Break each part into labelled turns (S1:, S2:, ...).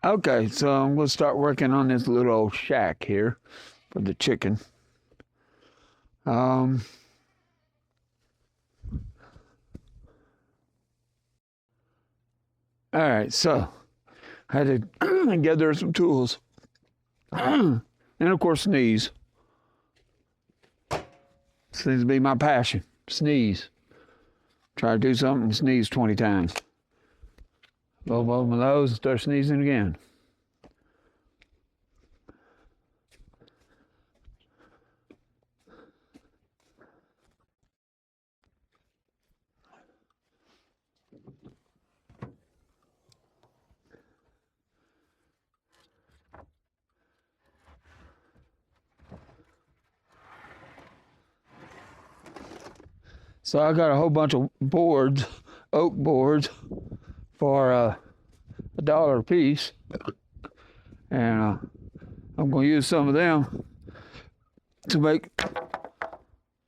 S1: Okay, so I'm going to start working on this little old shack here for the chicken. Um, all right, so I had to gather some tools. And of course, sneeze. Seems to be my passion. Sneeze. Try to do something and sneeze 20 times. Blow my nose and start sneezing again. So I got a whole bunch of boards, oak boards, for $1 a piece, and I'm going to use some of them to make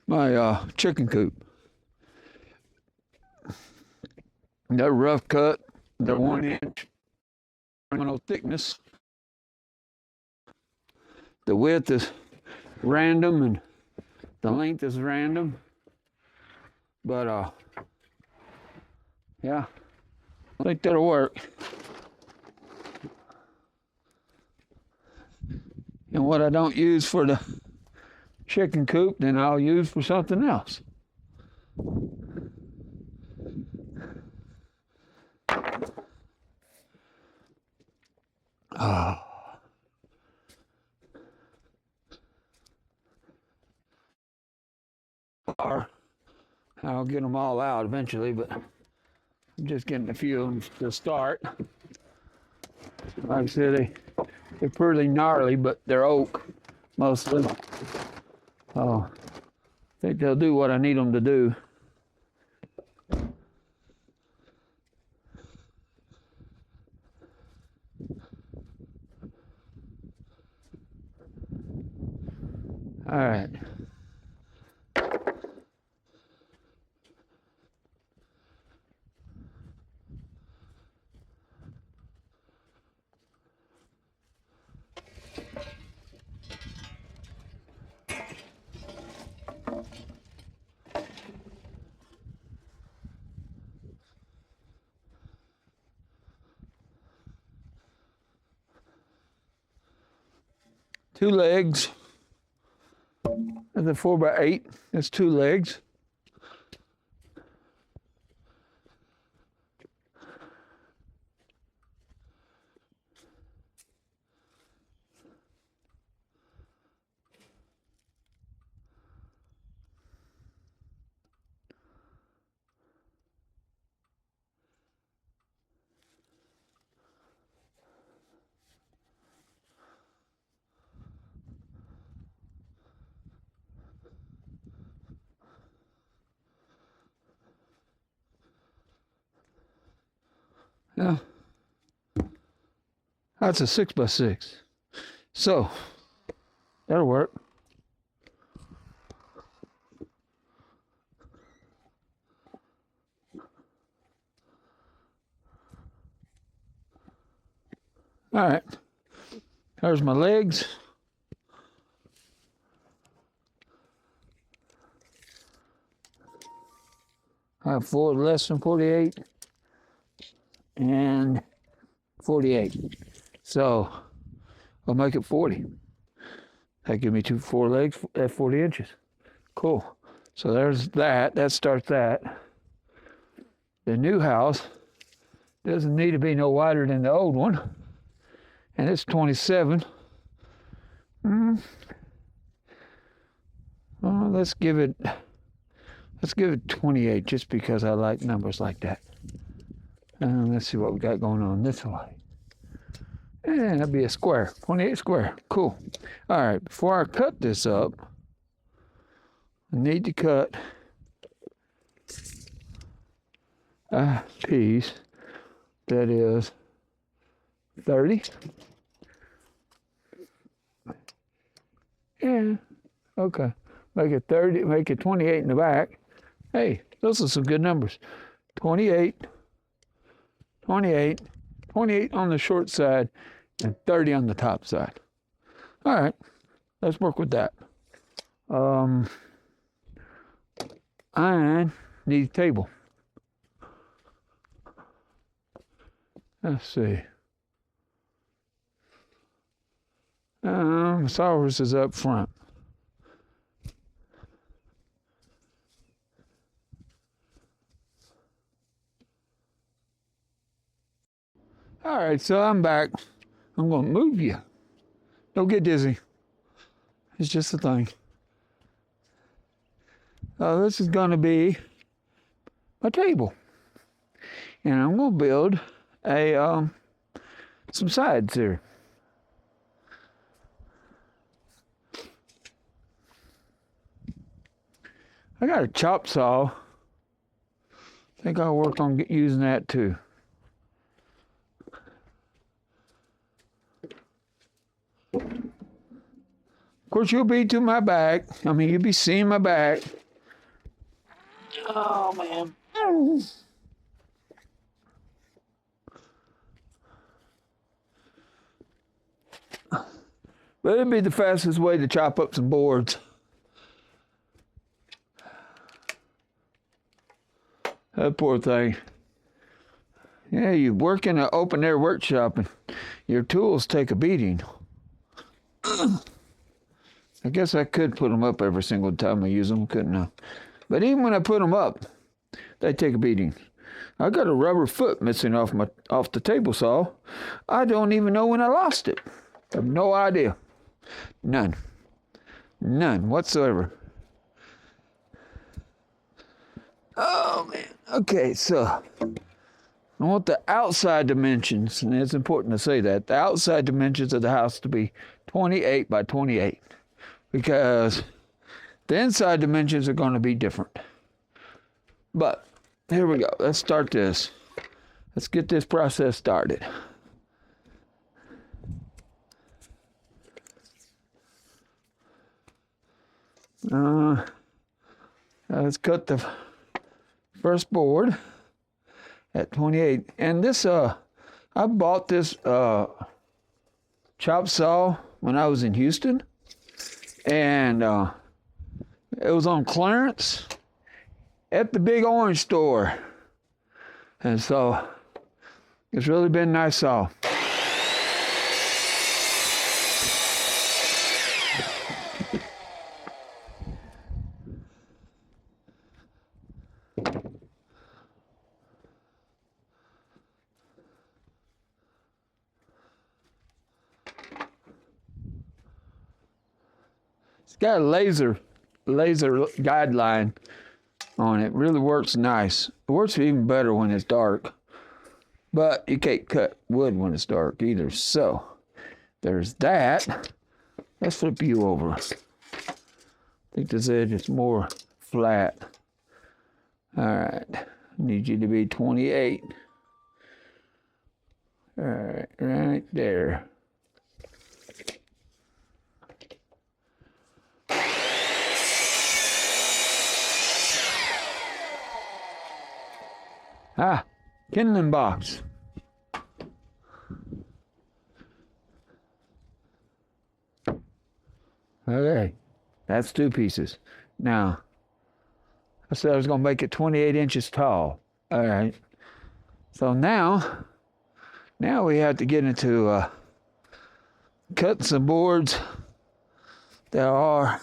S1: my chicken coop. They're rough cut. They're 1 inch terminal thickness. The width is random and the length is random. But yeah, I think that'll work. And what I don't use for the chicken coop, then I'll use for something else. Oh. I'll get them all out eventually, but I'm just getting a few of them to start. Like I said, they're pretty gnarly, but they're oak mostly. Oh, I think they'll do what I need them to do. All right. Two legs. That's a 4x8. That's two legs. Yeah. That's a 6x6. So, that'll work. All right. There's my legs. I have less than 48 and 48. So I'll make it 40. That give me 4 legs at 40 inches. Cool. So there's that. That starts that. The new house doesn't need to be no wider than the old one. And it's 27. Well, let's give it 28 just because I like numbers like that. Let's see what we got going on this way. And that'd be a square, 28 square. Cool. All right, before I cut this up, I need to cut a piece that is 30. Yeah, okay. Make it 30, make it 28 in the back. Hey, those are some good numbers. 28, 28, 28 on the short side and 30 on the top side. All right, let's work with that. I need a table. Let's see. Saurus is up front. All right, so I'm back. I'm going to move you. Don't get dizzy. It's just a thing. This is going to be my table. And I'm going to build some sides here. I got a chop saw. I think I'll work on using that too. Of course, you'll be to my back. I mean, you'll be seeing my back. Oh, man. But it'd be the fastest way to chop up some boards. That poor thing. Yeah, you work in an open air workshop and your tools take a beating. I guess I could put them up every single time I use them, couldn't I? But even when I put them up, they take a beating. I got a rubber foot missing off the table saw. I don't even know when I lost it. I have no idea. None whatsoever. Oh man. Okay, so I want the outside dimensions, and it's important to say that the outside dimensions of the house to be 28 by 28, because the inside dimensions are going to be different. But here we go. Let's start this. Let's get this process started. Let's cut the first board at 28. And this, I bought this chop saw when I was in Houston. And it was on clearance at the Big Orange store. And so it's really been a nice saw. It's got a laser guideline on it. Really works nice. It works even better when it's dark. But you can't cut wood when it's dark either. So there's that. Let's flip you over. I think this edge is more flat. All right. Need you to be 28. All right, right there. Kindling box. Okay, that's 2 pieces. Now, I said I was going to make it 28 inches tall. All right. So now we have to get into cutting some boards that are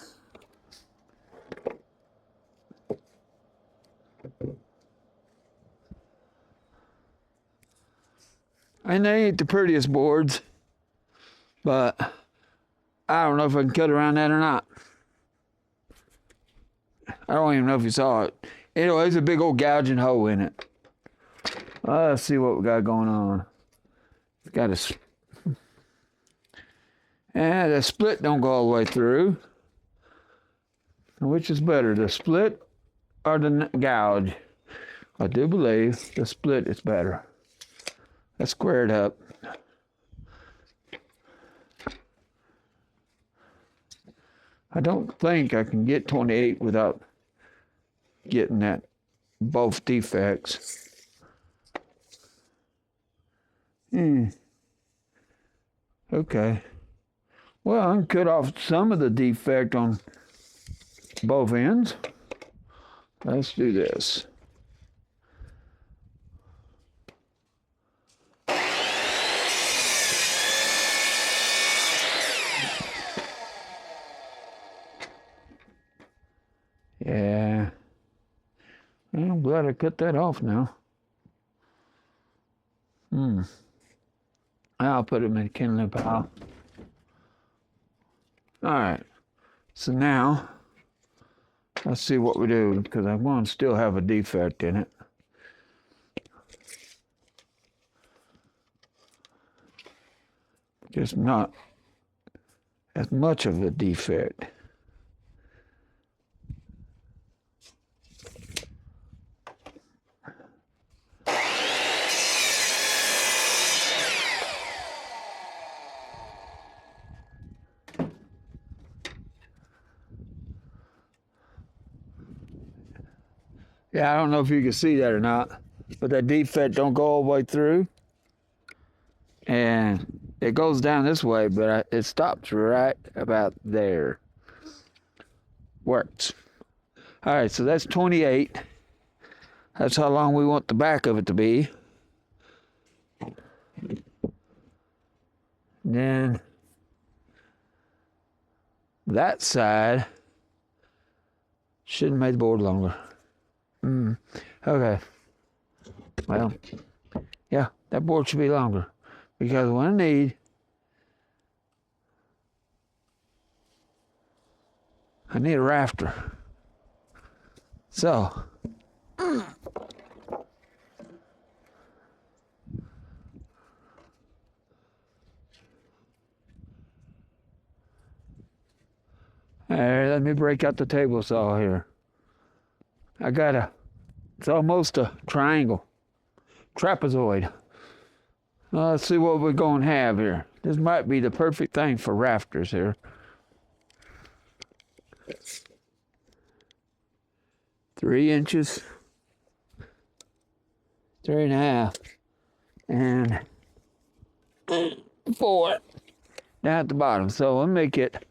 S1: and they ain't the prettiest boards, but I don't know if I can cut around that or not. I don't even know if you saw it. Anyway, there's a big old gouging hole in it. Let's see what we got going on. It's got and the split don't go all the way through. Which is better, the split or the gouge? I do believe the split is better. Let's square it up. I don't think I can get 28 without getting that both defects. Okay. Well, I can cut off some of the defect on both ends. Let's do this. Yeah. I'm glad I cut that off now. I'll put them in the kindling pile. All right. So now, let's see what we do, because I'm going to still have a defect in it. Just not as much of a defect. Yeah, I don't know if you can see that or not, but that defect don't go all the way through. And it goes down this way, but it stops right about there. Works. All right, so that's 28. That's how long we want the back of it to be. Then that side should have made the board longer. Okay. Well, yeah, that board should be longer. Because what I need, I need a rafter. So, let me break out the table saw here. It's almost a triangle, trapezoid. Let's see what we're going to have here. This might be the perfect thing for rafters here. 3 inches, 3.5, and 4 down at the bottom. So I'll make it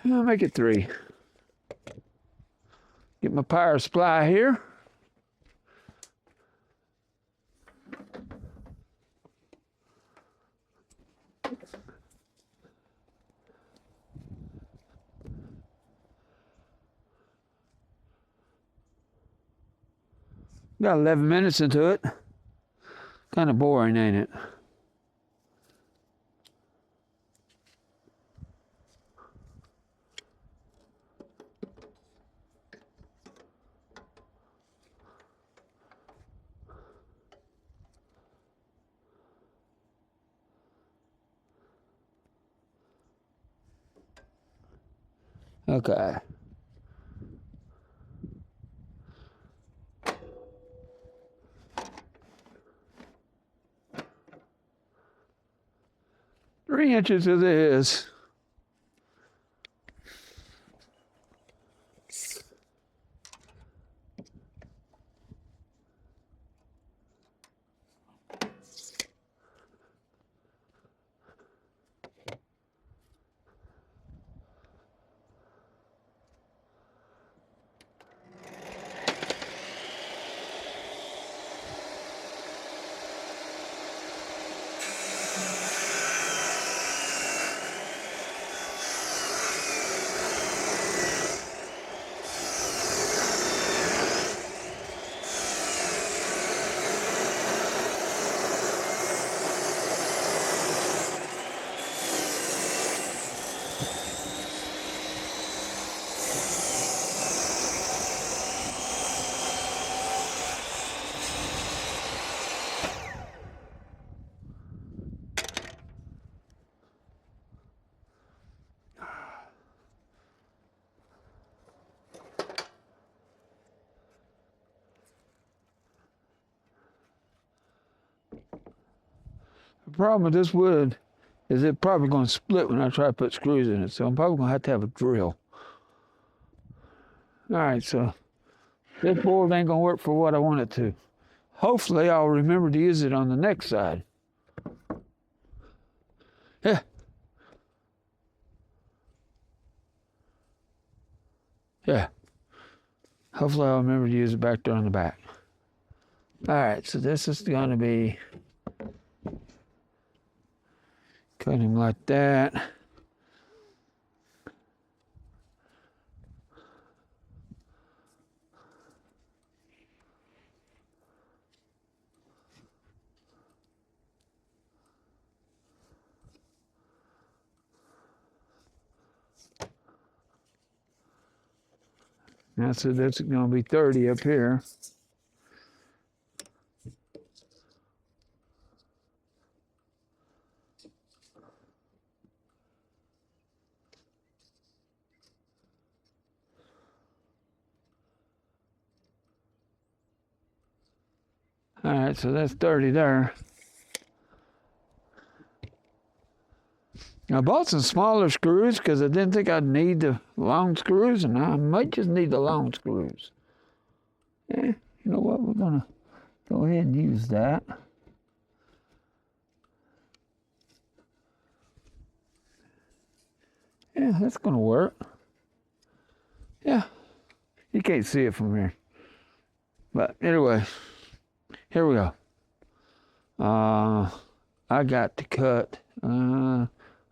S1: 3. Get my power supply here. Got 11 minutes into it. Kind of boring, ain't it? Okay. Three inches it is. The problem with this wood is it's probably going to split when I try to put screws in it, so I'm probably going to have a drill. All right, so this board ain't going to work for what I want it to. hopefully I'll remember to use it on the next side. Yeah. Yeah. Hopefully I'll remember to use it back there on the back. All right, so this is going to be cutting like that. Now, so that's going to be 30 up here. All right, so that's 30 there. I bought some smaller screws because I didn't think I'd need the long screws, and I might just need the long screws. Yeah, you know what? We're going to go ahead and use that. Yeah, that's going to work. Yeah, you can't see it from here. But anyway, here we go. I got to cut.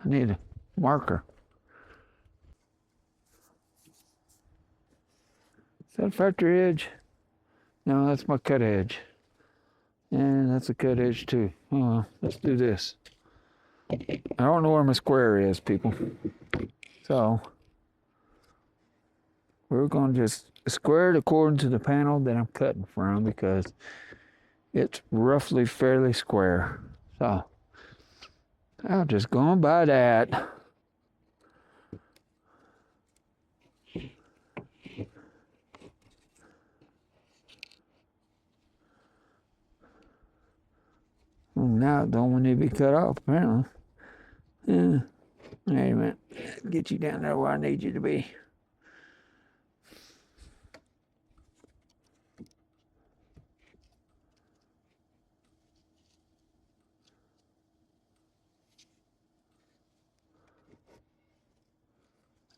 S1: I need a marker. Is that a factory edge? No, that's my cut edge. And that's a cut edge too. Let's do this. I don't know where my square is, people. So we're going to just square it according to the panel that I'm cutting from because it's roughly fairly square. So I'll just go by that. Well, now it don't want to be cut off, apparently. Yeah. Wait a minute. Get you down there where I need you to be.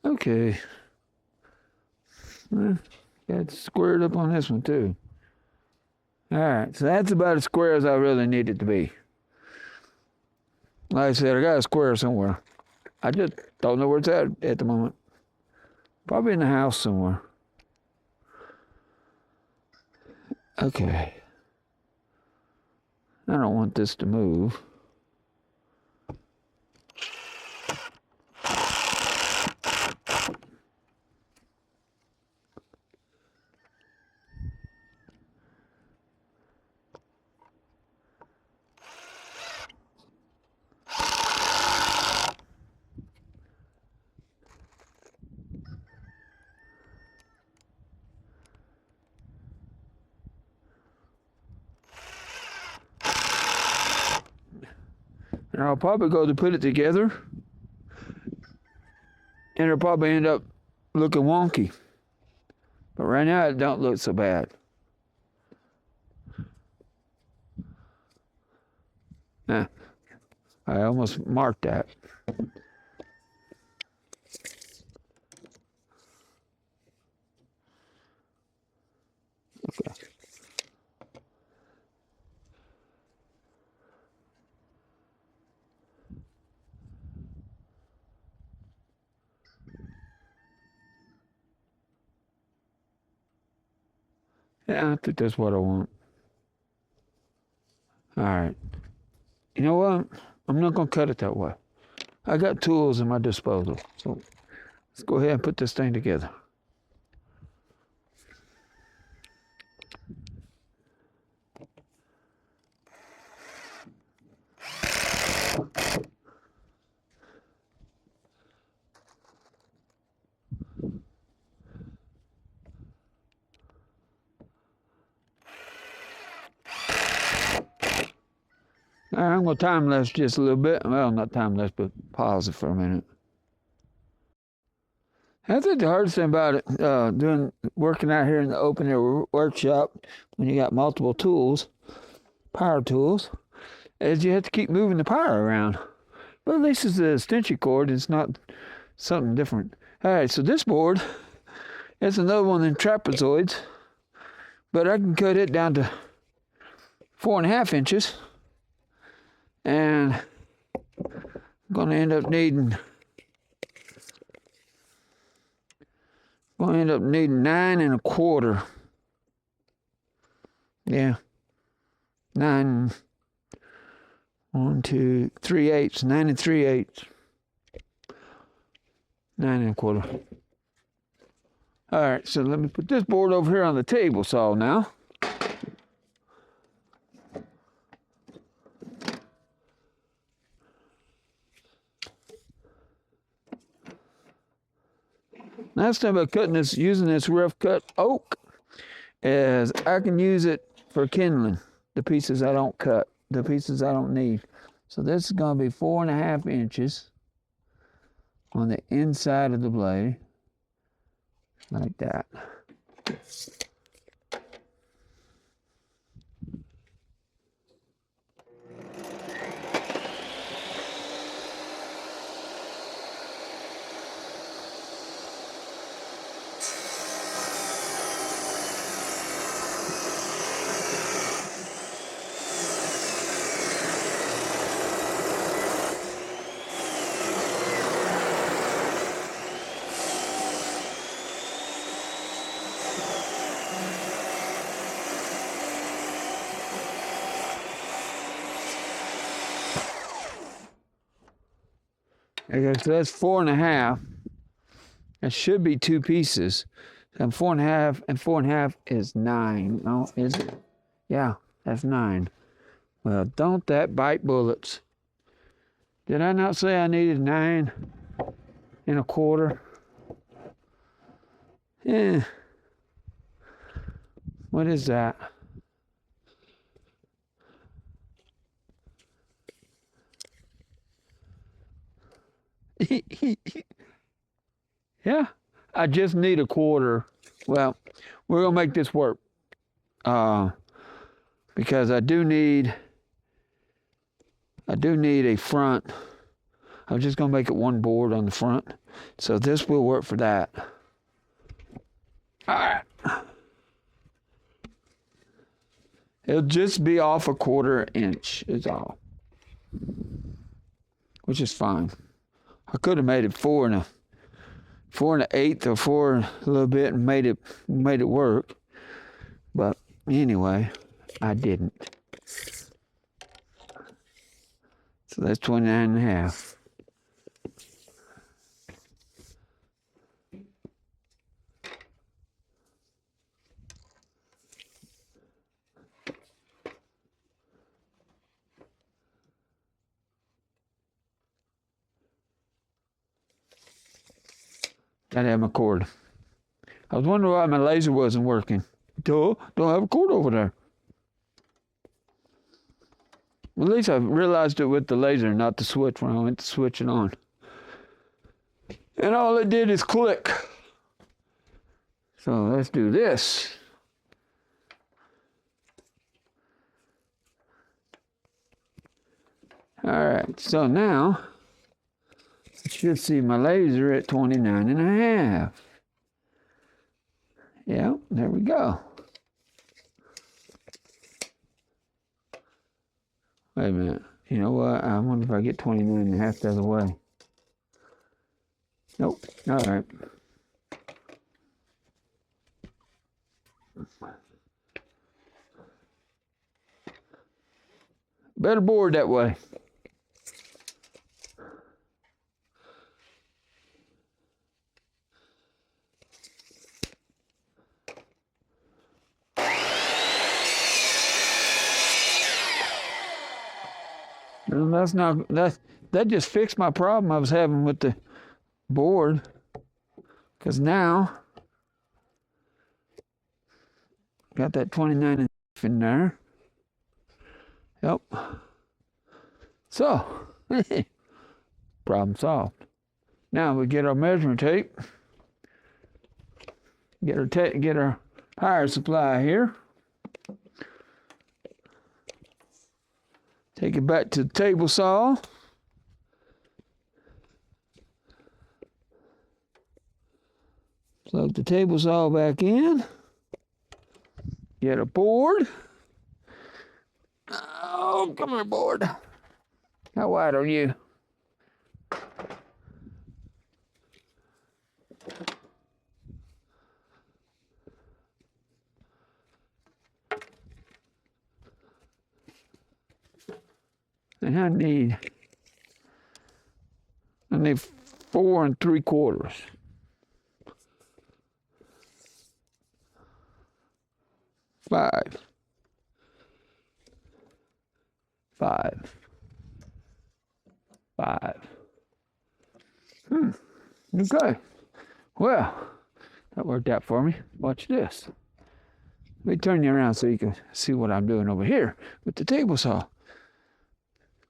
S1: Okay. Well, got it squared up on this one too. All right, so that's about as square as I really need it to be. Like I said, I got a square somewhere. I just don't know where it's at the moment. Probably in the house somewhere. Okay. I don't want this to move. And I'll probably go to put it together, and it'll probably end up looking wonky. But right now, it don't look so bad. I almost marked that. Okay. Yeah, I think that's what I want. All right. You know what? I'm not going to cut it that way. I got tools in my disposal. So let's go ahead and put this thing together. All right, I'm going to time lapse just a little bit. Well, not time lapse, but pause it for a minute. I think the hardest thing about it, working out here in the open air workshop, when you got multiple tools, power tools, is you have to keep moving the power around. But at least it's a extension cord. It's not something different. All right, so this board is another one of them trapezoids, but I can cut it down to 4.5 inches, and I'm going to end up needing 9 1/4. Yeah, 9 1 2 3/8, 9 3/8, 9 1/4. All right, so let me put this board over here on the table saw now. Nice thing about using this rough cut oak is I can use it for kindling the pieces I don't cut, the pieces I don't need. So this is going to be 4.5 inches on the inside of the blade, like that. Okay, so that's 4.5. It should be 2 pieces. And 4.5 and 4.5 is 9. No, is it? Yeah, that's 9. Well, don't that bite bullets? Did I not say I needed 9 1/4? Yeah. What is that? Yeah, I just need 1/4. Well, we're gonna make this work. Because I do need a front. I'm just gonna make it one board on the front. So this will work for that. All right. It'll just be off 1/4 inch is all. Which is fine. I could have made it 4 1/8 or 4 a little bit and made it work. But anyway, I didn't. So that's 29.5. Gotta have my cord. I was wondering why my laser wasn't working. Don't have a cord over there. Well, at least I realized it with the laser, not the switch when I went to switch it on. And all it did is click. So let's do this. All right, so now you should see my laser at 29.5. Yeah, there we go. Wait a minute. You know what? I wonder if I get 29.5 the other way. Nope. All right. Better board that way. And that just fixed my problem I was having with the board, because now got that 29 in there. Yep. So problem solved. Now we get our measuring tape. Get our power supply here. Take it back to the table saw. Plug the table saw back in. Get a board. Oh, come here, board. How wide are you? And I need 4 3/4. 5. 5. 5. Okay. Well, that worked out for me. Watch this. Let me turn you around so you can see what I'm doing over here with the table saw.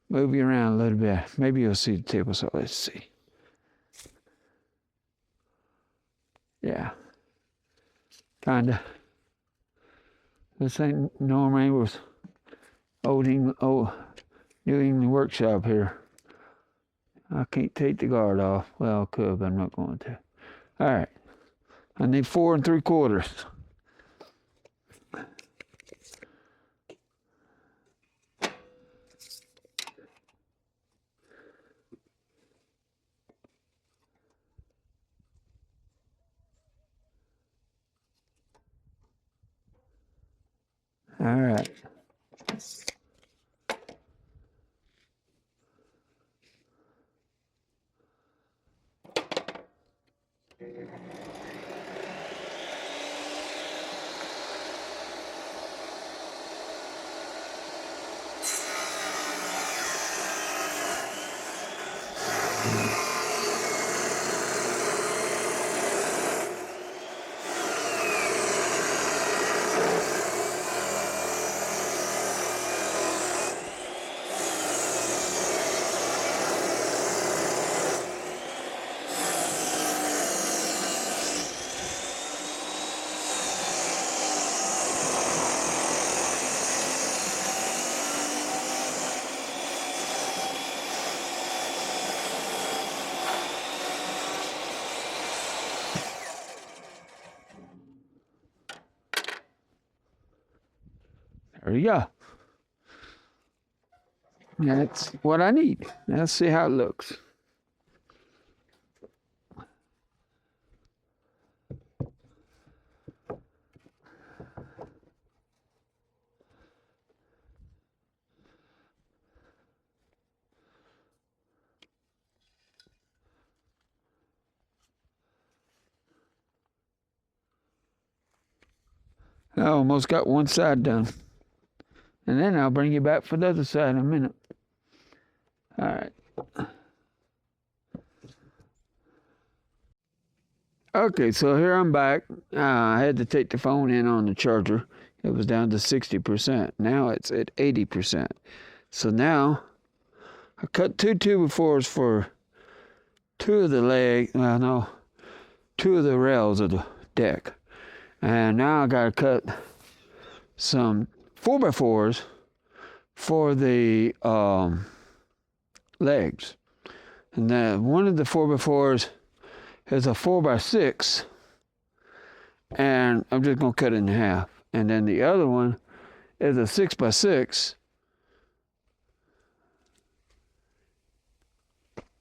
S1: Move you around a little bit. Maybe you'll see the table saw. Let's see. Yeah. Kinda. This ain't Norm Abel's old New England workshop here. I can't take the guard off. Well, I could, but I'm not going to. All right. I need 4 3/4. All right. There you go. That's what I need. Let's see how it looks. I almost got one side done. And then I'll bring you back for the other side in a minute. All right. Okay, so here I'm back. I had to take the phone in on the charger. It was down to 60%. Now it's at 80%. So now I cut 2 2x4s for 2 of the two of the rails of the deck. And now I got to cut some 4x4s for the legs. And then one of the 4x4s is a 4x6, and I'm just going to cut it in half. And then the other one is a 6x6.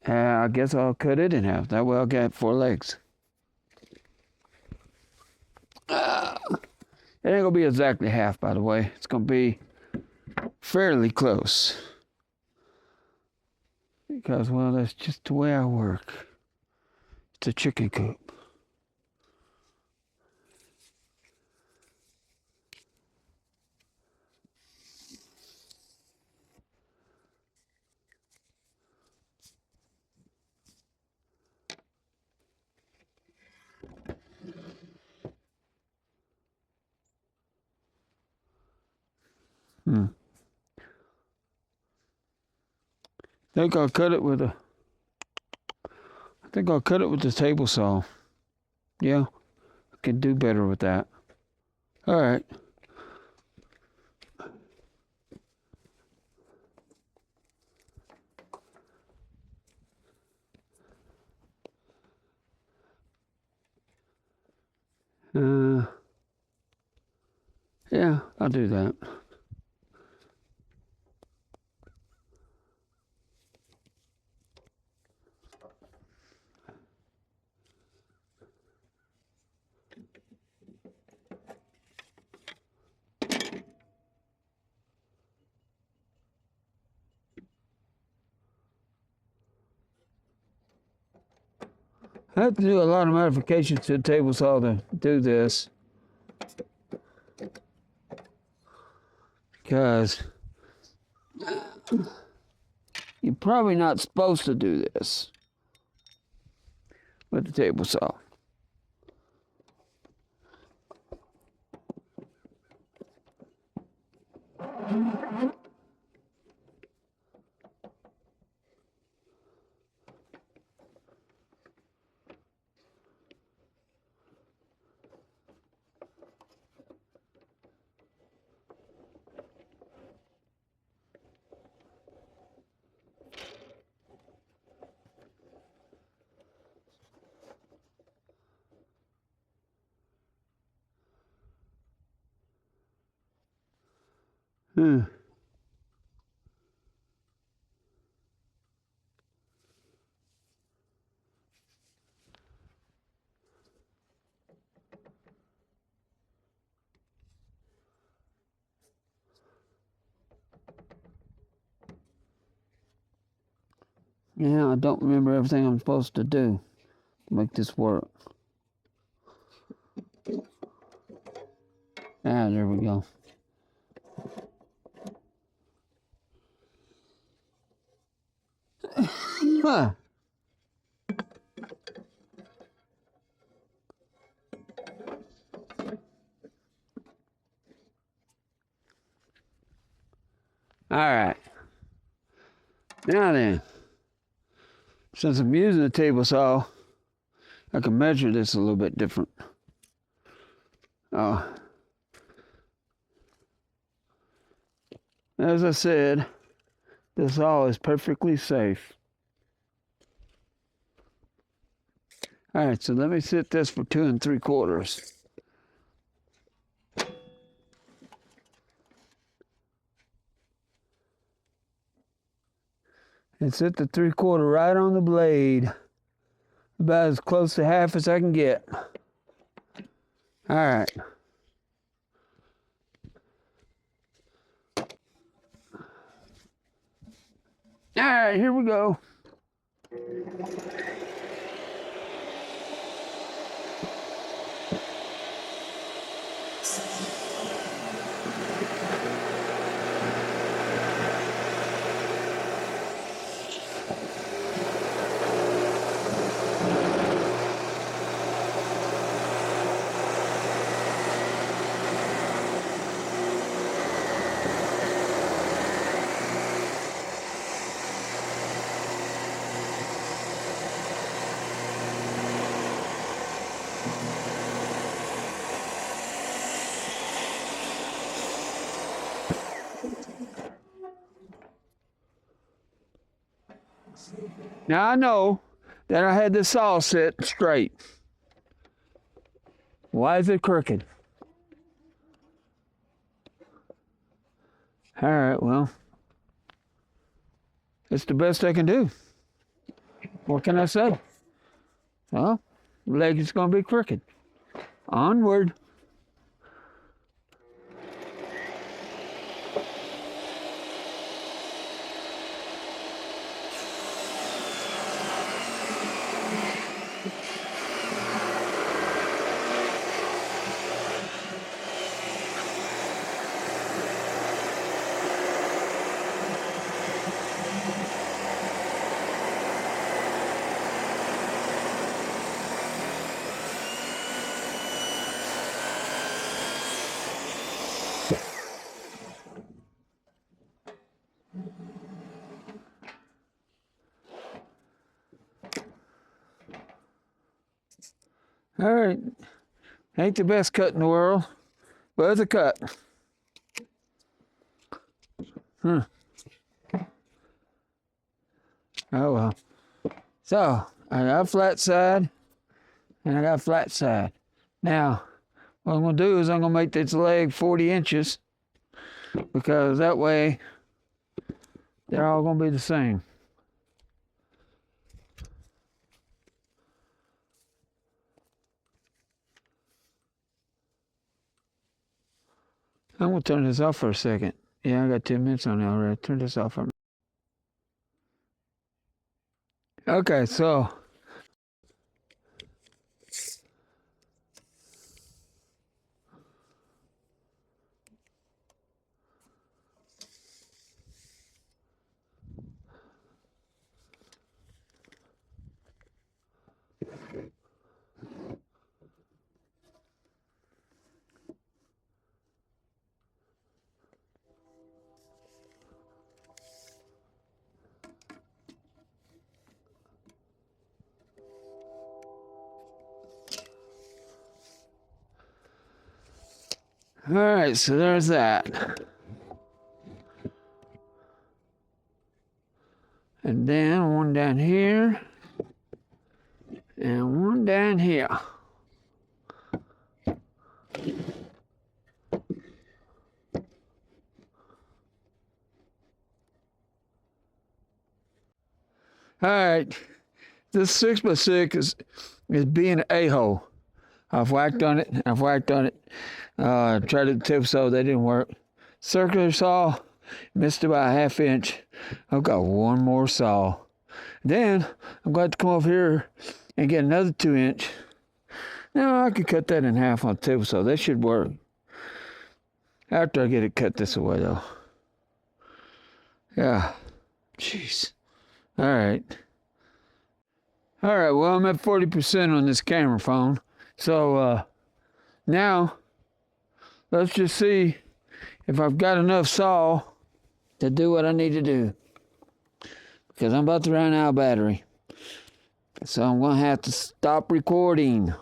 S1: And I guess I'll cut it in half. That way I'll get 4 legs. It ain't gonna be exactly half, by the way. It's gonna be fairly close. Because, well, that's just the way I work. It's a chicken coop. I think I'll cut it with the table saw. Yeah, can do better with that. All right. Yeah, I'll do that. I have to do a lot of modifications to the table saw to do this. Because you're probably not supposed to do this with the table saw. Hmm. Yeah, I don't remember everything I'm supposed to do to make this work. Ah, there we go. Huh. All right. Now then, since I'm using the table saw, I can measure this a little bit different. As I said, this saw is perfectly safe. All right, so let me set this for 2 3/4. And set the 3/4 right on the blade, about as close to half as I can get. All right. All right, here we go. Now I know that I had the saw set straight. Why is it crooked? All right, well, it's the best I can do. What can I say? Well, the leg is going to be crooked. Onward. All right, Ain't the best cut in the world, but it's a cut. Oh well. So, I got a flat side, and I got a flat side. Now, what I'm going to do is I'm going to make this leg 40 inches, because that way, they're all going to be the same. I'm going to turn this off for a second. Yeah, I got 10 minutes on it already. Turn this off for a minute. Okay, so all right, so there's that. And then one down here. And one down here. All right, this 6x6 is being an a-hole. I've whacked on it. Tried it tip saw, that didn't work. Circular saw, missed about a half inch. I've got one more saw. Then I'm going to come over here and get another 2-inch. Now I could cut that in half on the table saw. That should work. After I get it cut this away though. Yeah. Jeez. All right, well, I'm at 40% on this camera phone. So now let's just see if I've got enough saw to do what I need to do. Because I'm about to run out of battery. So I'm going to have to stop recording.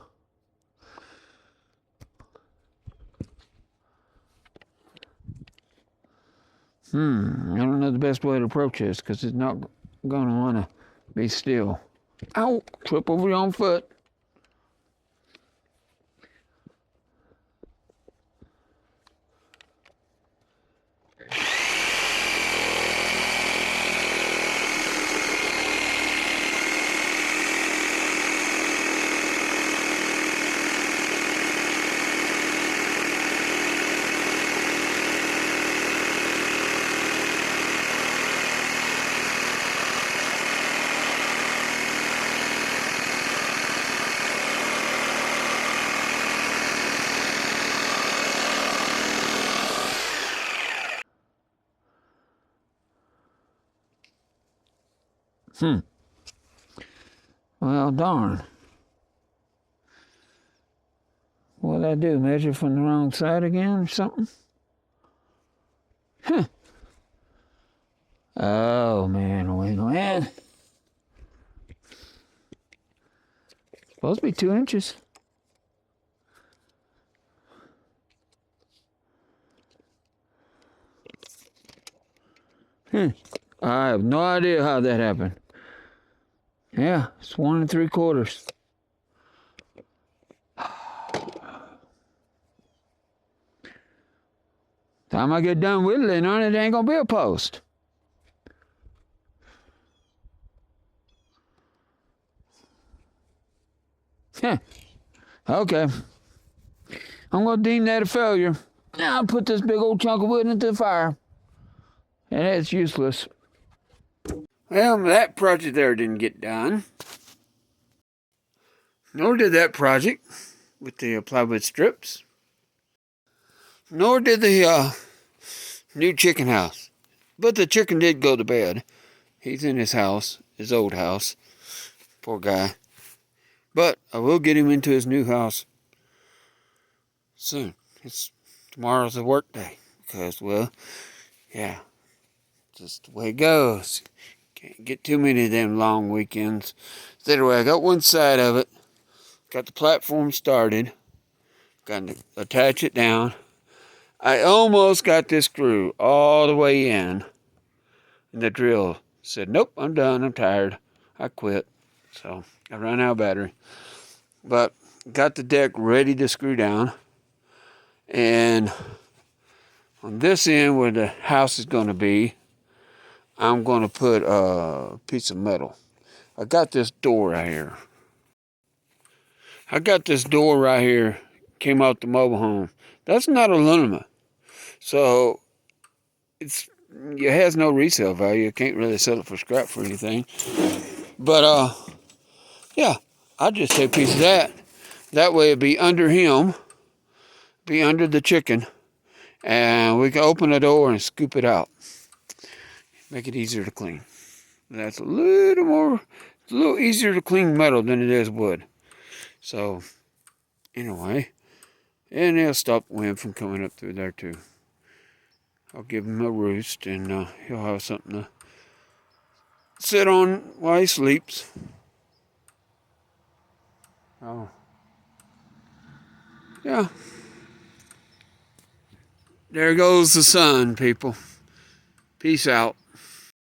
S1: I don't know the best way to approach this because it's not going to want to be still. Ow! Trip over your own foot. Well, darn. What'd I do? Measure from the wrong side again or something? Oh, man, wait a minute. Supposed to be 2 inches. I have no idea how that happened. Yeah, it's 1 3/4. Time I get done whittling on it, ain't gonna be a post. Okay. I'm gonna deem that a failure. Now I'll put this big old chunk of wood into the fire. And it's useless. Well, that project there didn't get done. Nor did that project with the plywood strips. Nor did the new chicken house. But the chicken did go to bed. He's in his house, his old house. Poor guy. But I will get him into his new house soon. Tomorrow's a work day. Because, well, yeah, just the way it goes. Can't get too many of them long weekends. So anyway, I got one side of it. Got the platform started. Got to attach it down. I almost got this screw all the way in. And the drill said, nope, I'm done. I'm tired. I quit. So I ran out of battery. But got the deck ready to screw down. And on this end where the house is going to be, I'm going to put a piece of metal. I got this door right here. Came out the mobile home. That's not aluminum. So it has no resale value. You can't really sell it for scrap for anything. But yeah, I'll just take a piece of that. That way it'd be under him, be under the chicken, and we can open the door and scoop it out. Make it easier to clean. That's a little easier to clean metal than it is wood. So anyway, and it'll stop wind from coming up through there too. I'll give him a roost, and he'll have something to sit on while he sleeps. Oh, yeah. There goes the sun, people. Peace out.